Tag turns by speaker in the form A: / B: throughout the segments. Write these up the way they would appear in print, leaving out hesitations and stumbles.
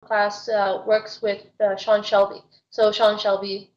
A: class works with Sean Shelby. So Sean Shelby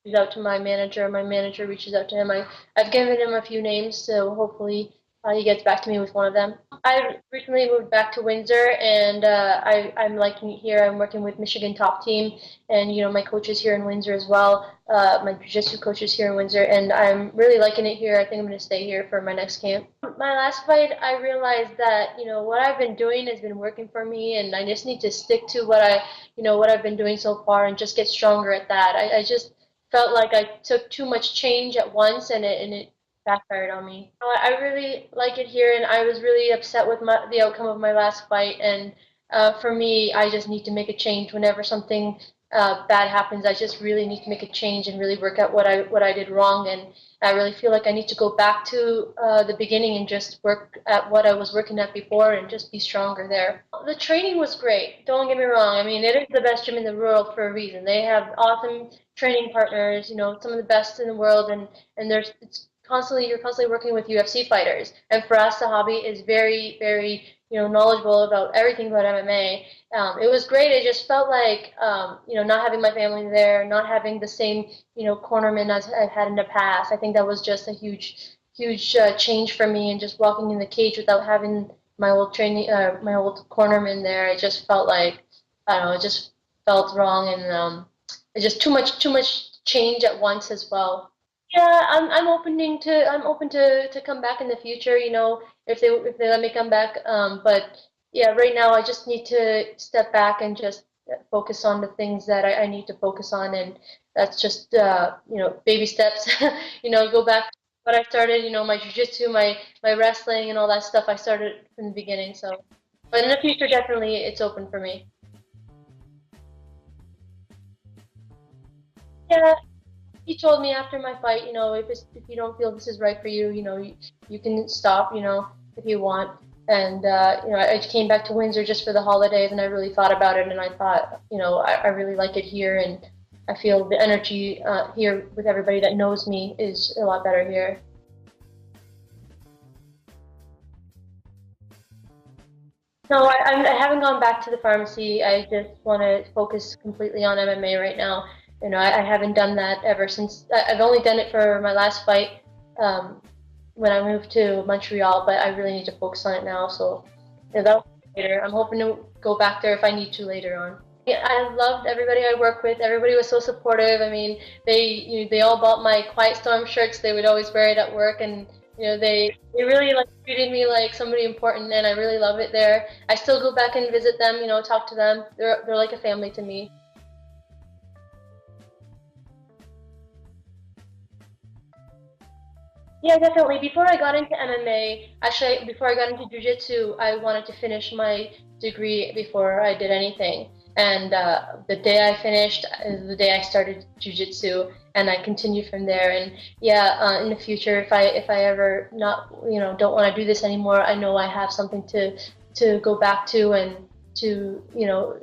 A: reaches out to my manager reaches out to him. I've given him a few names, so hopefully he gets back to me with one of them. I recently moved back to Windsor, and I'm liking it here. I'm working with Michigan Top Team, and my coach is here in Windsor as well. My jiu-jitsu coach is here in Windsor, and I'm really liking it here. I think I'm going to stay here for my next camp. My last fight, I realized that what I've been doing has been working for me, and I just need to stick to what I've been doing so far, and just get stronger at that. I just felt like I took too much change at once, and it backfired on me. I really like it here, and I was really upset with the outcome of my last fight. And for me, I just need to make a change whenever something bad happens. I just really need to make a change and really work out what I did wrong. And I really feel like I need to go back to the beginning and just work at what I was working at before and just be stronger there. The training was great. Don't get me wrong. I mean, it is the best gym in the world for a reason. They have awesome training partners. Some of the best in the world, and you're constantly working with UFC fighters. And for us, the hobby is very, very knowledgeable about everything about MMA. It was great. It just felt like not having my family there, not having the same cornerman as I've had in the past. I think that was just a huge change for me, and just walking in the cage without having my old cornerman there. It just felt like I don't know. It just felt wrong, and it's just too much change at once as well. Yeah, I'm open to come back in the future, if they let me come back. But yeah, right now I just need to step back and just focus on the things that I need to focus on, and that's just baby steps. Go back to what I started, my jujitsu, my wrestling, and all that stuff. I started from the beginning, so. But in the future, definitely, it's open for me. Yeah, he told me after my fight, if you don't feel this is right for you, you can stop, if you want. And I came back to Windsor just for the holidays, and I really thought about it, and I thought, I really like it here, and I feel the energy here with everybody that knows me is a lot better here. No, I haven't gone back to the pharmacy. I just want to focus completely on MMA right now. I haven't done that ever since. I've only done it for my last fight um, when I moved to Montreal, but I really need to focus on it now. So that'll be later. I'm hoping to go back there if I need to later on. Yeah, I loved everybody I worked with. Everybody was so supportive. I mean, they all bought my Quiet Storm shirts. They would always wear it at work, and they really like treated me like somebody important, and I really love it there. I still go back and visit them. Talk to them. They're like a family to me. Yeah, definitely. Before I got into MMA, actually, before I got into jiu-jitsu, I wanted to finish my degree before I did anything. And the day I finished is the day I started jiu-jitsu, and I continued from there. And yeah, in the future, if I ever not don't want to do this anymore, I know I have something to go back to, and to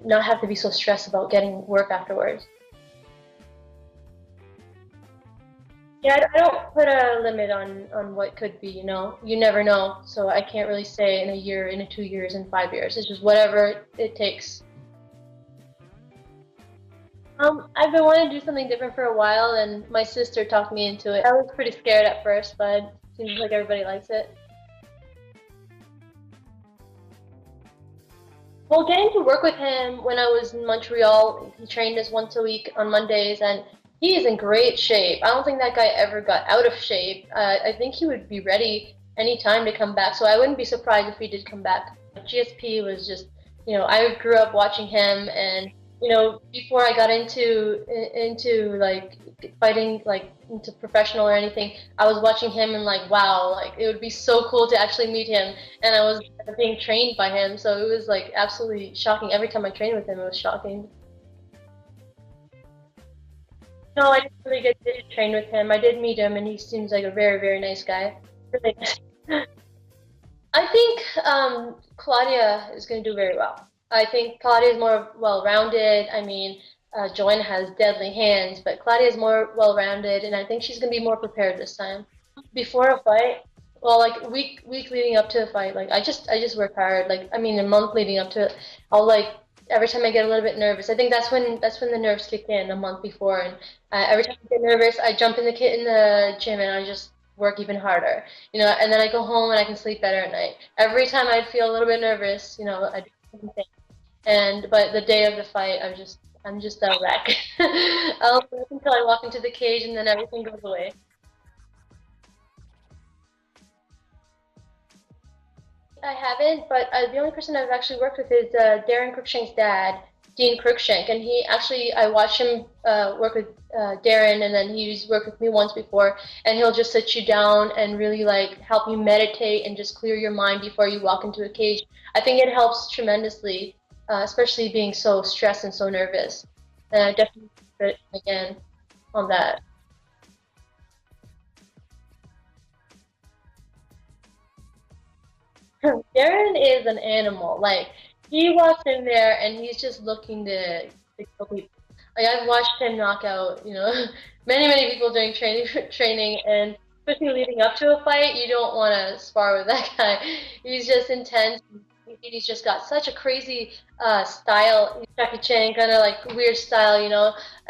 A: not have to be so stressed about getting work afterwards. Yeah, I don't put a limit on what could be, You never know. So I can't really say in a year, in a 2 years, in 5 years. It's just whatever it takes. I've been wanting to do something different for a while, and my sister talked me into it. I was pretty scared at first, but it seems like everybody likes it. Well, getting to work with him when I was in Montreal, he trained us once a week on Mondays, and he is in great shape. I don't think that guy ever got out of shape. I think he would be ready anytime to come back, so I wouldn't be surprised if he did come back. GSP was just, I grew up watching him, and before I got into like fighting, like into professional or anything, I was watching him and like, wow, like it would be so cool to actually meet him, and I was being trained by him, so it was like absolutely shocking. Every time I trained with him, it was shocking. No, I didn't really get to train with him. I did meet him, and he seems like a very, very nice guy. Really nice. I think Claudia is going to do very well. I think Claudia is more well-rounded. I mean, Joanna has deadly hands, but Claudia is more well-rounded, and I think she's going to be more prepared this time. Before a fight, well, like week leading up to a fight, like I just work hard. Like I mean, a month leading up to it, I'll like every time I get a little bit nervous, I think that's when the nerves kick in a month before, and every time I get nervous, I jump in the gym and I just work even harder, and then I go home and I can sleep better at night. Every time I feel a little bit nervous, I do the same thing. But the day of the fight, I'm just a wreck. I'll wait until I walk into the cage and then everything goes away. I haven't, but the only person I've actually worked with is Darren Cruikshank's dad, Dean Cruikshank, and I watched him work with Darren, and then he's worked with me once before, and he'll just sit you down and really like help you meditate and just clear your mind before you walk into a cage. I think it helps tremendously, especially being so stressed and so nervous. And I definitely put it again on that. Darren is an animal. Like he walks in there and he's just looking to kill people. Like I've watched him knock out, many people during training, and especially leading up to a fight, you don't want to spar with that guy. He's just intense. He's just got such a crazy style, Jackie Chan kind of like weird style,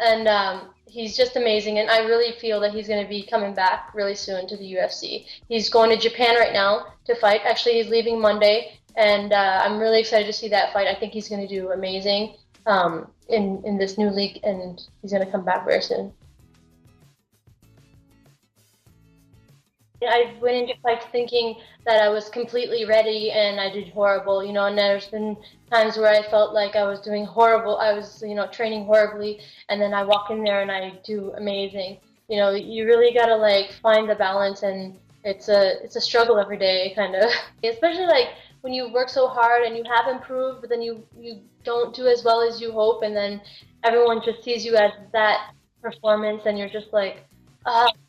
A: and he's just amazing. And I really feel that he's going to be coming back really soon to the UFC. He's going to Japan right now to fight. Actually, he's leaving Monday, and I'm really excited to see that fight. I think he's going to do amazing in this new league, and he's going to come back very soon. I went into fights thinking that I was completely ready and I did horrible, and there's been times where I felt like I was doing horrible, I was, training horribly, and then I walk in there and I do amazing. You really gotta like find the balance, and it's a struggle every day, kind of. Especially like when you work so hard and you have improved, but then you don't do as well as you hope, and then everyone just sees you as that performance, and you're just like,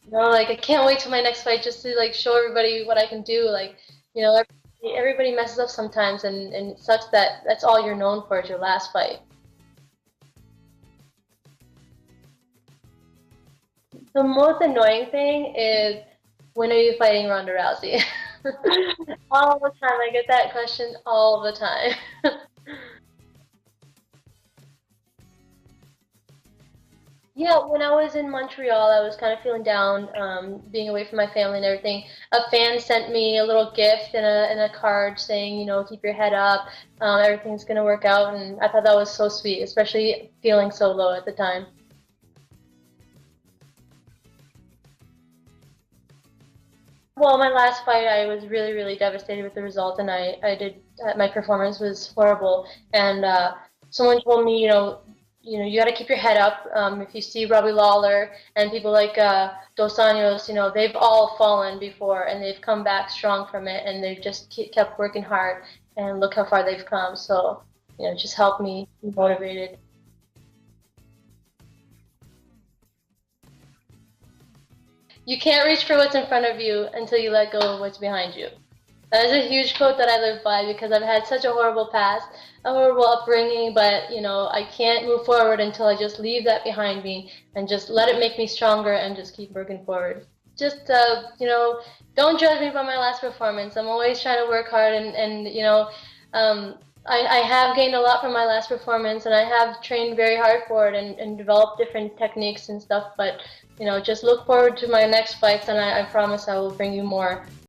A: like I can't wait till my next fight just to like show everybody what I can do. Like, everybody messes up sometimes, and it sucks that that's all you're known for is your last fight. The most annoying thing is when are you fighting Ronda Rousey? All the time. I get that question all the time. Yeah, when I was in Montreal, I was kind of feeling down, being away from my family and everything. A fan sent me a little gift and a card saying, keep your head up, everything's gonna work out, and I thought that was so sweet, especially feeling so low at the time. Well, my last fight, I was really, really devastated with the result, and my performance was horrible, and someone told me, you got to keep your head up. If you see Robbie Lawler and people like Dos Anjos, they've all fallen before and they've come back strong from it, and they've just kept working hard, and look how far they've come. So, just help me be motivated. You can't reach for what's in front of you until you let go of what's behind you. That is a huge quote that I live by because I've had such a horrible past, a horrible upbringing, but I can't move forward until I just leave that behind me and just let it make me stronger and just keep working forward. Just, don't judge me by my last performance. I'm always trying to work hard, I have gained a lot from my last performance, and I have trained very hard for it, and developed different techniques and stuff, but just look forward to my next fights, and I promise I will bring you more.